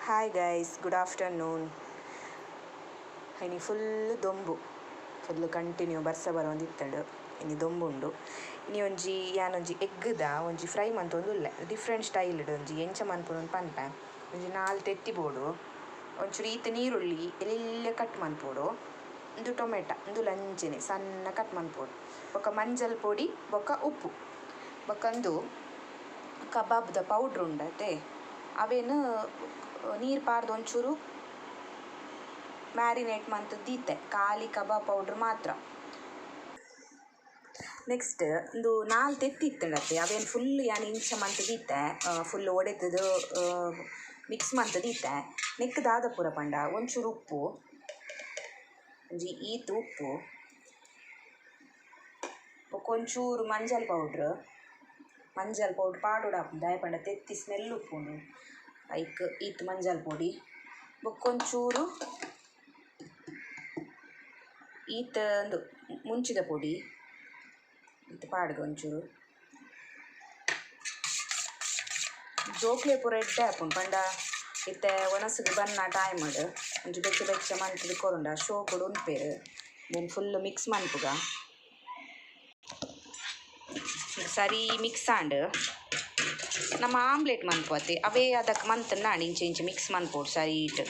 Hi guys, good afternoon. ಇನಿ full ದೊಂಬು full continue ಬರ್ಸ ಬರೋಂದಿತ್ತಂಡು ಇನಿ ದೊಂಬುಂಡು ಇನಿ ಯಾನೊಂಜಿ ಎಗ್ಗದ ಒಂಜಿ ಫ್ರೈ ಮಂತೊಂದುಲ್ಲೆ ಡಿಫ್ರೆಂಟ್ ಸ್ಟೈಲ್ಡ್ ಒಂಜಿ ಎಂಚ ಮನ್ಪುನೊಂದು ಪನ್ಪೆ ಒಂಜಿ 4 ತೆತ್ತಿಬೋಡು ಒಂಚೂರು ಈತ ನೀರುಳ್ಳಿ ಎಲ್ಲೆ ಕಟ್ ಮನ್ಪೋಡು ಒಂದು ಟೊಮೆಟ ಒಂದು ಲಂಚನೆ ಸಣ್ಣ ಕಟ್ ಮನ್ಪೋಡು ಬೊಕ್ಕ ಮಂಜಲ್ ಪೊಡಿ ಬೊಕ್ಕ ಉಪ್ಪು ಬೊಕ್ಕಂದು ಕಬಾಬ್ದ ಪೌಡ್ರ್ ಉಂಡತೆ ಅವೇನು ನೀರು ಪಾರ್ದು ಒಂಚೂರು ಮ್ಯಾರಿನೇಟ್ ಮಂತ್ ದೀತೆ ಖಾಲಿ ಕಬಾಬ್ ಪೌಡ್ರ್ ಮಾತ್ರ. ನೆಕ್ಸ್ಟ್ ಒಂದು 4 ತೆತ್ತಿತ್ತಂಡತ್ತೆ ಅವೇನು ಫುಲ್ ಯಾನು ಇಂಚ ಮಂತ್ ದೀತೆ ಫುಲ್ ಒಡೆತದು ಮಿಕ್ಸ್ ಮಂತ್ ದೀತೆ ನೆಕ್ಕದಾದ ಪೂರ ಪಂಡ ಒಂಚೂರು ಉಪ್ಪು ಒಂಜಿ ಈತು ಉಪ್ಪು ಒಂಚೂರು ಮಂಜಲ್ ಪೌಡ್ರ್ ಪಾಡೋಡು ಹಾಪುಂಡು ದಾಯ ಪಂಡ ತೆತ್ತಿ ಸ್ಮೆಲ್ ಉಪ್ಪುಂಡು ಐಕ್ ಈತ್ ಮಂಜಲ್ ಪೊಡಿ ಬೊಕ್ಕೊಂಚೂರು ಈತ ಒಂದು ಮುಂಚಿದ ಪೊಡಿ ಈತ ಪಾಡ್ದು ಒಂಚೂರು ಜೋಕ್ಲೆ ಪೂರ ಎಡ್ಡೆ ಹಾಪುಂಡು ಪಂಡ ಇತ್ತೆ ಒಣಸಿಗೆ ಬನ್ನ ಟೈಮಡ್ ಒಂಚು ಬೆಚ್ಚ ಮಂತದ ಕೊರುಂಡ ಶೋ ಕೊಡು ಉನ್ಪೇರು ದೆನ್ ಫುಲ್ ಮಿಕ್ಸ್ ಮನ್ಪುಗ ಸರಿ ಮಿಕ್ಸ್ ಆಂಡ್ ನಮ್ಮ ಆಮ್ಲೆಟ್ ಮನ್ಪುವತ್ತೆ ಅವೇ ಅದಕ್ಕೆ ಮಂತನ್ನ ಇಂಚೆ ಮಿಕ್ಸ್ ಮನ್ಪೋಡು ಸರೀಟ್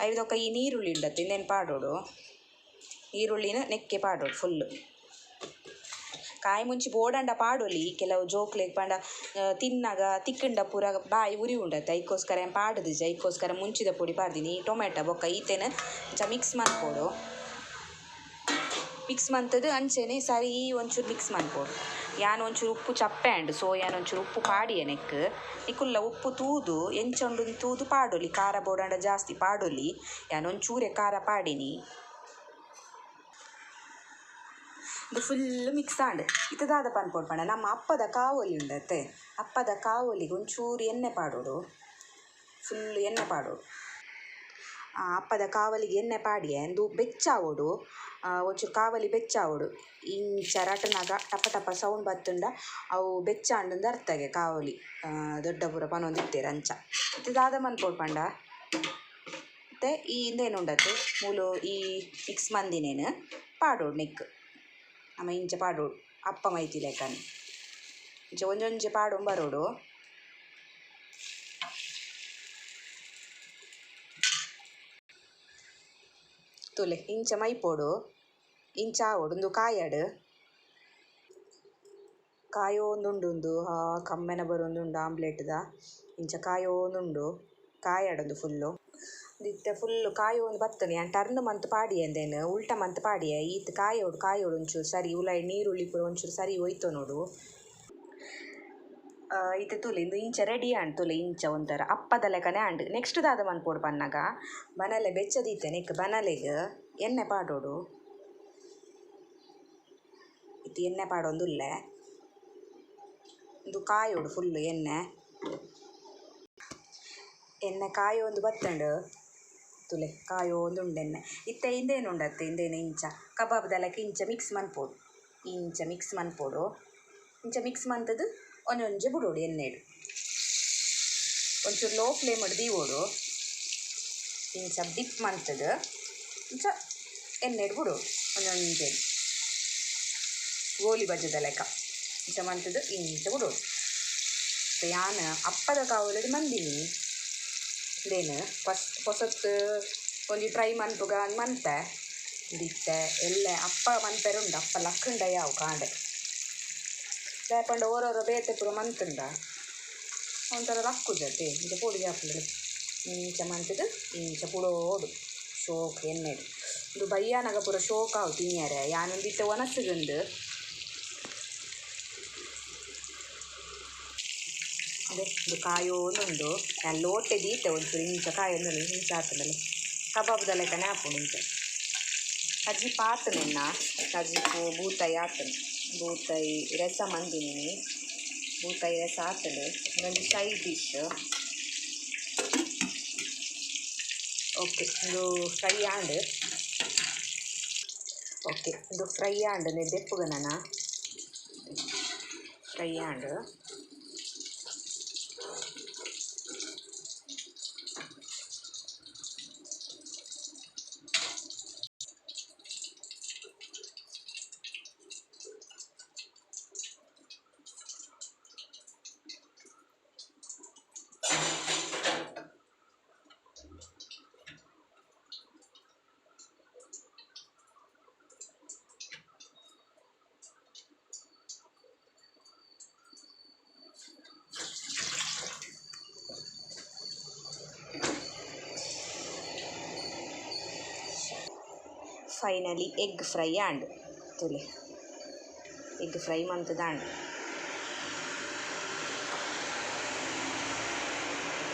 ಐದೊಕ್ಕ ಈ ನೀರುಳ್ಳಿ ಉಂಡತ್ತೆ ಇಂದೇನು ಪಾಡೋಡು ಈರುಳ್ಳಿನ ನೆಕ್ಕೆ ಪಾಡೋಡು ಫುಲ್ಲು ಕಾಯಿ ಮುಂಚಿ ಬೋಡಂಡ ಪಾಡೋಲಿ ಕೆಲವು ಜೋಕ್ಲೆಗ್ ಪಂಡ ತಿನ್ನಾಗ ತಿಕ್ಕಂಡ ಪೂರ ಬಾಯಿ ಉರಿ ಉಂಡತ್ತೆ ಐಕೋಸ್ಕರ ಪಾಡದು ಐಕೋಸ್ಕರ ಮುಂಚಿದ ಪೊಡಿ ಪಾಡ್ದೀನಿ ಟೊಮೆಟೊ ಬೊಕ್ಕ ಈತೇನ ಮಿಕ್ಸ್ ಮನ್ಪೋಡು ಮಿಕ್ಸ್ ಮಂತದ್ದು ಅಂಚೆನೆ ಸರಿ ಒಂಚೂರು ಮಿಕ್ಸ್ ಮನ್ಪೋಡು ಯಾನು ಒಂಚೂರು ಉಪ್ಪು ಚಪ್ಪೆ ಅಂಡು ಸೊ ಯಾನು ಒಂಚೂರು ಉಪ್ಪು ಪಾಡಿಯ ನಿಕ್ಕುಲ್ಲ ಉಪ್ಪು ತೂದು ಎಂಚೊಂಡು ತೂದು ಪಾಡೋಲಿ ಖಾರ ಬೋಡಂಡ ಜಾಸ್ತಿ ಪಾಡೋಲಿ ಯಾನು ಒಂಚೂರೆ ಖಾರ ಪಾಡಿನಿ ಇದು ಫುಲ್ ಮಿಕ್ಸ್ ಆಂಡ್ ಇತ್ತದಾದ ಪನ್ಪೋಡು ಪಂಡ ನಮ್ಮ ಅಪ್ಪದ ಕಾವೊಲಿ ಉಂಡತ್ತೆ ಅಪ್ಪದ ಕಾವೊಲಿಗೆ ಒಂಚೂರು ಎಣ್ಣೆ ಪಾಡೋಡು ಫುಲ್ ಎಣ್ಣೆ ಪಾಡೋಡು ಅಪ್ಪದ ಕಾವಲಿಗೆ ಎಣ್ಣೆ ಪಾಡಿಯೆ ಅಂದು ಬೆಚ್ಚಾವೋಡು ಒಂಚೂರು ಕಾವಲಿ ಬೆಚ್ಚಾವೋಡು ಇಂಚ ರಟನಾಗ ಟಪ ಟಪ ಸೌಂಡ್ ಬತ್ತುಂಡ ಅವು ಬೆಚ್ಚಾಂಡು ಅರ್ಥಗೆ ಕಾವಲಿ ದೊಡ್ಡ ಪೂರ ಪನೊಂದಿತ್ತೇರು ಅಂಚ ಇದಾದ ಮನ್ಪೋಡು ಪಂಡ ಮತ್ತು ಈ ಇಂದೇನು ಉಂಡತ್ತು ಮೂಲು ಈ ಮಿಕ್ಸ್ ಮಂದಿನೇನು ಪಾಡೋಡು ನೆಕ್ ನಮ್ಮ ಇಂಚ ಪಾಡೋಡು ಅಪ್ಪ ಮೈತಿ ಲೆಕ್ಕನ ಇಂಚ ಒಂಜೊಂಜೆ ಪಾಡೋ ಬರೋಡು ತುಲೆ ಇಂಚ ಮೈಪೋಡು ಇಂಚ ಆವೋಡು ಒಂದು ಕಾಯೋಂದುಂಡು ಕಮ್ಮೆನ ಬರೋಂದುಂಡು ಆಮ್ಲೆಟ್ದ ಇಂಚ ಕಾಯೋಂದುಂಡು ಕಾಯಾಡೊಂದು ಫುಲ್ಲು ಇತ್ತೆ ಫುಲ್ಲು ಕಾಯೋಂದು ಬತ್ತನೆ ಯಾನ್ ಟರ್ನ್ ಮಂತ್ ಪಾಡಿಯೆ ಅಂದೇನು ಉಲ್ಟ ಮಂತ್ ಪಾಡಿಯೆ ಈತ್ ಕಾಯೋಡು ಒಂಚೂರು ಸರಿ ಉಲಾಯಿ ನೀರುಳ್ಳಿ ಪೂರ ಒಂಚೂರು ಸರಿ ಹೋಯ್ತು ನೋಡು ಇದು ತುಲೆ ಇಂದು ಇಂಚ ರೆಡಿ ಆಂಡ್ ತುಲೆ ಇಂಚ ಒಂಥರ ಅಪ್ಪದ ಲೆಕ್ಕನೆ ಆಂಡ್ ನೆಕ್ಸ್ಟ್ ದಾದ ಮನ್ಪೋಡು ಪನ್ನಾಗ ಬನಲೆ ಬೆಚ್ಚದೀತೆ ನೆಕ್ ಬನಲೆಗೆ ಎಣ್ಣೆ ಪಾಡೋಡು ಇದು ಎಣ್ಣೆ ಪಾಡೊಂದುಲ್ಲೆ ಇದು ಕಾಯೋಡು ಫುಲ್ಲು ಎಣ್ಣೆ ಕಾಯೋಂದು ಬತ್ತಂಡು ತುಲೆ ಕಾಯೋಂದುಂಡು ಎಣ್ಣೆ ಇತ್ತೆ ಇಂದೇನು ಉಂಡತ್ತೆ ಇಂದೇನು ಇಂಚ ಕಬಾಬ್ದಲಕ್ಕೆ ಇಂಚ ಮಿಕ್ಸ್ ಮನ್ಪೋಡು ಇಂಚ ಮಿಕ್ಸ್ ಮಂತದ್ದು ಒಂಜೊಂಜೆ ಬಿಡೋಡು ಎಣ್ಣೆಡು ಒಂಚೂರು ಲೋ ಫ್ಲೇಮ್ ದೀವೋಡು ಇಂಚ ಡಿಪ್ ಮಂತದ್ದು ಇಂಚ ಎಣ್ಣೆಡು ಬಿಡೋಡು ಒಂಜೊಂಜೆ ಗೋಲಿ ಬಜ್ಜದ ಲೆಕ್ಕ ಇಂಚ ಮಂತದ್ದು ಇಂಚ ಬಿಡೋಡು ಯಾನು ಅಪ್ಪದ ಕಾವಲಡಿ ಮಂದಿನಿ ಇದೇನು ಹೊಸತ್ತು ಒಂಜಿ ಟ್ರೈ ಮನ್ಪುಗ ಮನ್ಪೆ ದಿತ್ತೆ ಎಲ್ಲೆ ಅಪ್ಪ ಮನ್ಪೆರುಂಡು ಅಪ್ಪ ಲಕ್ಕಂಡ ಯಾವು ಕಾಂಡೆ ದಾಯಪಂಡ ಓರೋರೋ ಬೇತೆ ಪೂರ ಮಂತುಂಡ ಒಂಥರ ಲಕ್ಕುಜತೆ ಇಂಚ ಪೊಡಿ ಹಾಕುದು ಇಂಚ ಮಂತದ್ದು ಇಂಚ ಪುಡೋಡು ಶೋಕ್ ಎಣ್ಣೆಡು ಇದು ಬಯ್ಯಾನಗ ಪೂರ ಶೋಕ್ ಆವು ತಿನ್ಯಾರೆ ಯಾನೊಂದಿತ್ತೆ ಒಣಸುಗುಂಡು ಅದೇ ಇದು ಕಾಯೋಂದುಂಡು ನಾನು ಲೋಟೆ ದೀತೆ ಒಂಚೂರು ಇಂಚ ಕಾಯೋಂದು ಇಂಚ ಆತನಲ್ಲಿ ಕಬಾಬ್ದ ಲೆಕ್ಕನೆ ಹಾಕೊಂಡು ಇಂಚ ಕಜ್ಜಿ ಪಾತನೆನ್ನ ಕಜ್ಜಿಪ್ಪು ಬೂತಾಯಿ ಆತನು ಬೂತಾಯಿ ರಸ ಮಂದಿನಿ ಬೂತಾಯಿ ರಸ ಆತಲು ಇದೊಂದು ಸೈಡ್ ಡಿಶ್ ಓಕೆ ಇದು ಫ್ರೈ ಆಂಡ್ ಇದು ಫ್ರೈ ಆಂಡ್ ದೆಪ್ಪುಗ ನಾನು fry and finally egg fry and ತುಲೆ ಎಗ್ ಫ್ರೈ ಮಂತುದಾಂಡ್